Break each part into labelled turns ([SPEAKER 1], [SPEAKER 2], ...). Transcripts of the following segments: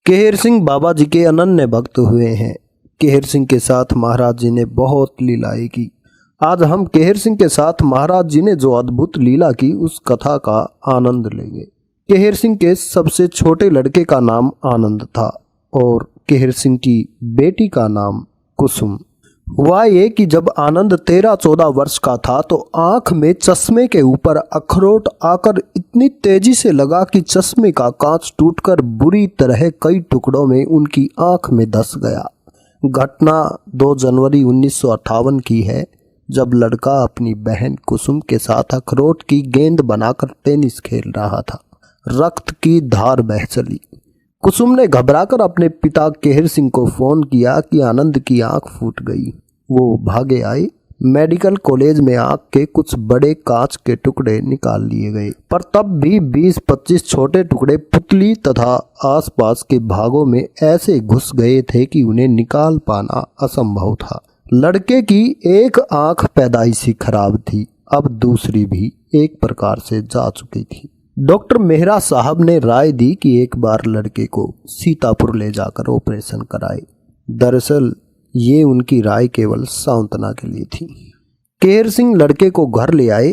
[SPEAKER 1] केहर सिंह बाबा जी के अनन्य भक्त हुए हैं। केहर सिंह के साथ महाराज जी ने बहुत लीलाएं की। आज हम केहर सिंह के साथ महाराज जी ने जो अद्भुत लीला की उस कथा का आनंद लेंगे। केहर सिंह के सबसे छोटे लड़के का नाम आनंद था और केहर सिंह की बेटी का नाम कुसुम। हुआ ये कि जब आनंद 13-14 वर्ष का था तो आंख में चश्मे के ऊपर अखरोट आकर इतनी तेजी से लगा कि चश्मे का कांच टूटकर बुरी तरह कई टुकड़ों में उनकी आंख में धंस गया। घटना 2 जनवरी 1958 की है, जब लड़का अपनी बहन कुसुम के साथ अखरोट की गेंद बनाकर टेनिस खेल रहा था। रक्त की धार बह चली। कुसुम ने घबराकर अपने पिता केहर सिंह को फोन किया कि आनंद की आंख फूट गई। वो भागे आए। मेडिकल कॉलेज में आंख के कुछ बड़े कांच के टुकड़े निकाल लिए गए, पर तब भी 20-25 छोटे टुकड़े पुतली तथा आसपास के भागों में ऐसे घुस गए थे कि उन्हें निकाल पाना असंभव था। लड़के की एक आंख पैदाइशी खराब थी, अब दूसरी भी एक प्रकार से जा चुकी थी। डॉक्टर मेहरा साहब ने राय दी कि एक बार लड़के को सीतापुर ले जाकर ऑपरेशन कराए। दरअसल ये उनकी राय केवल सांत्वना के लिए थी। केहर सिंह लड़के को घर ले आए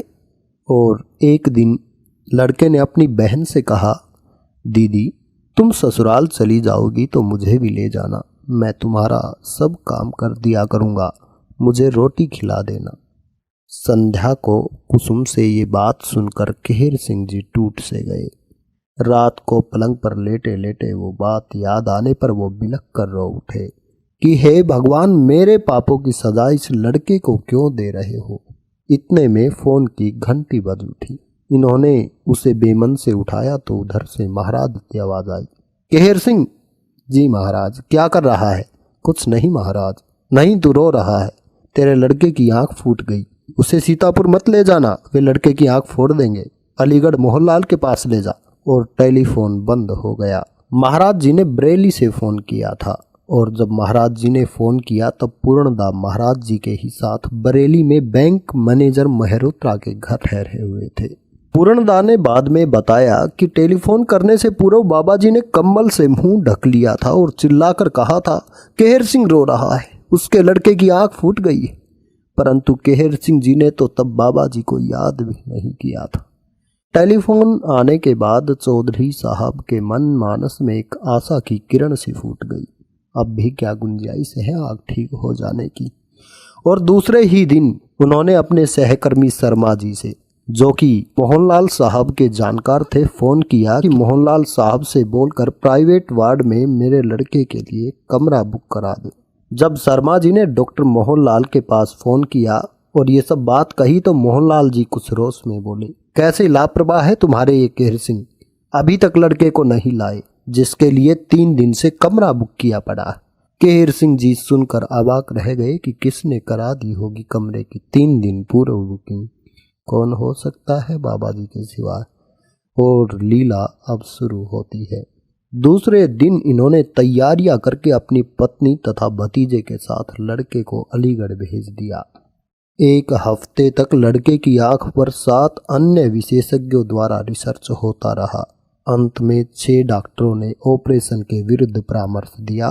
[SPEAKER 1] और एक दिन लड़के ने अपनी बहन से कहा, दीदी तुम ससुराल चली जाओगी तो मुझे भी ले जाना, मैं तुम्हारा सब काम कर दिया करूँगा, मुझे रोटी खिला देना। संध्या को कुसुम से ये बात सुनकर केहर सिंह जी टूट से गए। रात को पलंग पर लेटे लेटे वो बात याद आने पर वो बिलख कर रो उठे कि हे भगवान, मेरे पापों की सजा इस लड़के को क्यों दे रहे हो। इतने में फोन की घंटी बज उठी। इन्होंने उसे बेमन से उठाया तो उधर से महाराज की आवाज आई, केहर सिंह। जी महाराज। क्या कर रहा है? कुछ नहीं महाराज। नहीं तू रो रहा है, तेरे लड़के की आंख फूट गई। उसे सीतापुर मत ले जाना, वे लड़के की आंख फोड़ देंगे। अलीगढ़ मोहनलाल के पास ले जा। और टेलीफोन बंद हो गया। महाराज जी ने बरेली से फोन किया था और जब महाराज जी ने फोन किया तब पूर्णदा महाराज जी के ही साथ बरेली में बैंक मैनेजर मेहरोत्रा के घर ठहरे हुए थे। पूर्णदा ने बाद में बताया कि टेलीफोन करने से पूर्व बाबा जी ने कम्बल से मुंह ढक लिया था और चिल्लाकर कहा था, केहर सिंह रो रहा है, उसके लड़के की आंख फूट गई। परंतु केहर सिंह जी ने तो तब बाबा जी को याद भी नहीं किया था। टेलीफोन आने के बाद चौधरी साहब के मन मानस में एक आशा की किरण सी फूट गई। अब भी क्या गुंजाइश है आग ठीक हो जाने की। और दूसरे ही दिन उन्होंने अपने सहकर्मी शर्मा जी से, जो कि मोहनलाल साहब के जानकार थे, फोन किया कि मोहनलाल साहब से बोलकर प्राइवेट वार्ड में मेरे लड़के के लिए कमरा बुक करा दे। जब शर्मा जी ने डॉक्टर मोहनलाल के पास फोन किया और ये सब बात कही तो मोहनलाल जी कुछ रोष में बोले, कैसे लापरवाह है तुम्हारे ये केहर सिंह, अभी तक लड़के को नहीं लाए, जिसके लिए 3 दिन से कमरा बुक किया पड़ा। केहर सिंह जी सुनकर अवाक रह गए कि किसने करा दी होगी कमरे की 3 दिन पूर्व बुकिंग। कौन हो सकता है बाबा जी के सिवा। और लीला अब शुरू होती है। दूसरे दिन इन्होंने तैयारियां करके अपनी पत्नी तथा भतीजे के साथ लड़के को अलीगढ़ भेज दिया। 1 हफ्ते तक लड़के की आंख पर 7 अन्य विशेषज्ञों द्वारा रिसर्च होता रहा। अंत में 6 डॉक्टरों ने ऑपरेशन के विरुद्ध परामर्श दिया,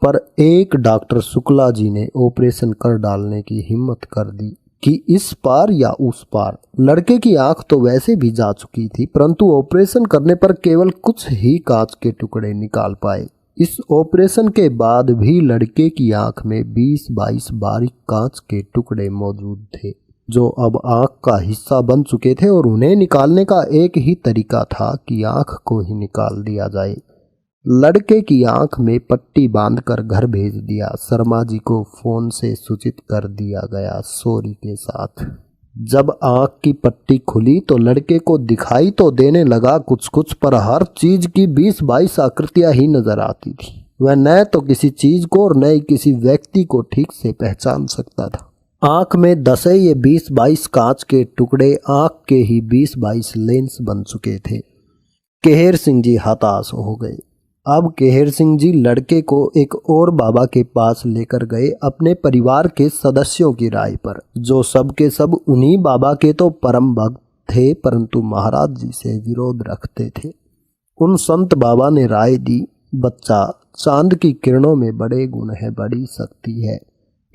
[SPEAKER 1] पर एक डॉक्टर शुक्ला जी ने ऑपरेशन कर डालने की हिम्मत कर दी कि इस पार या उस पार। लड़के की आंख तो वैसे भी जा चुकी थी, परंतु ऑपरेशन करने पर केवल कुछ ही कांच के टुकड़े निकाल पाए। इस ऑपरेशन के बाद भी लड़के की आंख में 20-22 बारीक कांच के टुकड़े मौजूद थे, जो अब आंख का हिस्सा बन चुके थे और उन्हें निकालने का एक ही तरीका था कि आंख को ही निकाल दिया जाए। लड़के की आंख में पट्टी बांधकर घर भेज दिया। शर्मा जी को फोन से सूचित कर दिया गया सोरी के साथ। जब आंख की पट्टी खुली तो लड़के को दिखाई तो देने लगा कुछ कुछ, पर हर चीज की 20-22 आकृतियां ही नजर आती थी। वह न तो किसी चीज को और न ही किसी व्यक्ति को ठीक से पहचान सकता था। आंख में धसे ये 20-22 कांच के टुकड़े आंख के ही 20-22 लेंस बन चुके थे। केहर सिंह जी हताश हो गए। अब केहर सिंह जी लड़के को एक और बाबा के पास लेकर गए अपने परिवार के सदस्यों की राय पर, जो सब के सब उन्हीं बाबा के तो परम भक्त थे, परंतु महाराज जी से विरोध रखते थे। उन संत बाबा ने राय दी, बच्चा, चांद की किरणों में बड़े गुण है, बड़ी शक्ति है।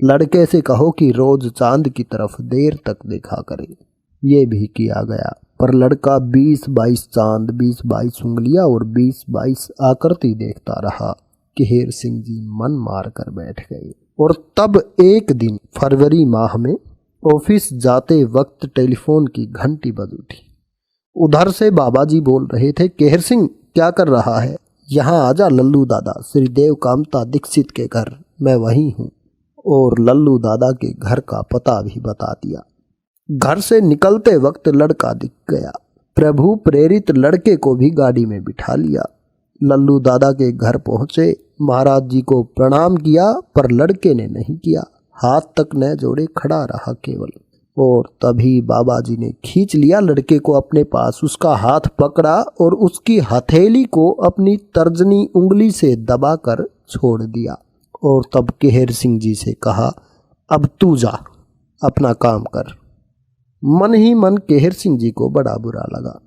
[SPEAKER 1] लड़के से कहो कि रोज चांद की तरफ देर तक देखा करे। ये भी किया गया, पर लड़का 20-22 चांद, 20-22 उंगलियां और 20-22 आकृति देखता रहा। केहर सिंह जी मन मार कर बैठ गए। और तब एक दिन फरवरी माह में ऑफिस जाते वक्त टेलीफोन की घंटी बज उठी। उधर से बाबा जी बोल रहे थे, केहर सिंह क्या कर रहा है? यहाँ आजा लल्लू दादा, श्रीदेव कामता दीक्षित के घर, मैं वहीं हूँ। और लल्लू दादा के घर का पता भी बता दिया। घर से निकलते वक्त लड़का दिख गया। प्रभु प्रेरित लड़के को भी गाड़ी में बिठा लिया। लल्लू दादा के घर पहुंचे, महाराज जी को प्रणाम किया, पर लड़के ने नहीं किया, हाथ तक न जोड़े खड़ा रहा केवल। और तभी बाबा जी ने खींच लिया लड़के को अपने पास, उसका हाथ पकड़ा और उसकी हथेली को अपनी तर्जनी उंगली से दबाकर छोड़ दिया। और तब केहर सिंह जी से कहा, अब तू जा, अपना काम कर। मन ही मन केहर सिंह जी को बड़ा बुरा लगा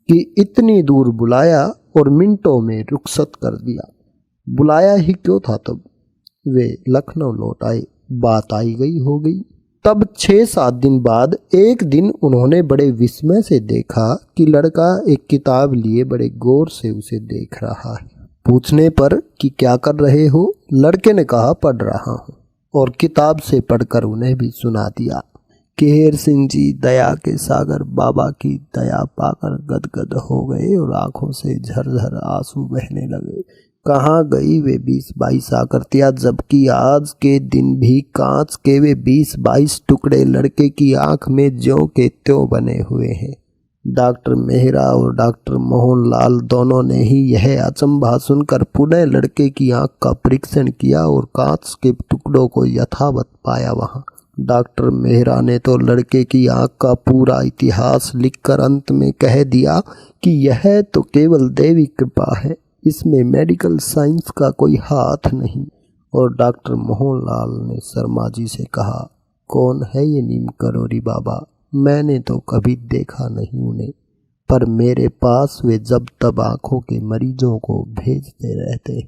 [SPEAKER 1] कि इतनी दूर बुलाया और मिनटों में रुखसत कर दिया। बुलाया ही क्यों था तब? वे लखनऊ लौट आए, बात आई गई हो गई। तब 6-7 दिन बाद एक दिन उन्होंने बड़े विस्मय से देखा कि लड़का एक किताब लिए बड़े गौर से उसे देख रहा है। पूछने पर कि क्या कर रहे हो, लड़के ने कहा, पढ़ रहा हूँ, और किताब से पढ़कर उन्हें भी सुना दिया। केहर सिंह जी दया के सागर बाबा की दया पाकर गदगद हो गए और आंखों से झरझर आंसू बहने लगे। कहाँ गई वे 20-22 आकृतियाँ, जबकि आज के दिन भी कांच के वे 20-22 टुकड़े लड़के की आंख में ज्यों के त्यों बने हुए हैं। डॉक्टर मेहरा और डॉक्टर मोहनलाल दोनों ने ही यह अचंभा सुनकर पुनः लड़के की आंख का परीक्षण किया और कांच के टुकड़ों को यथावत पाया वहाँ। डॉक्टर मेहरा ने तो लड़के की आंख का पूरा इतिहास लिखकर अंत में कह दिया कि यह तो केवल देवी कृपा है, इसमें मेडिकल साइंस का कोई हाथ नहीं। और डॉक्टर मोहनलाल ने शर्मा जी से कहा, कौन है ये नीम करोरी बाबा? मैंने तो कभी देखा नहीं उन्हें, पर मेरे पास वे जब तब आंखों के मरीजों को भेजते रहते।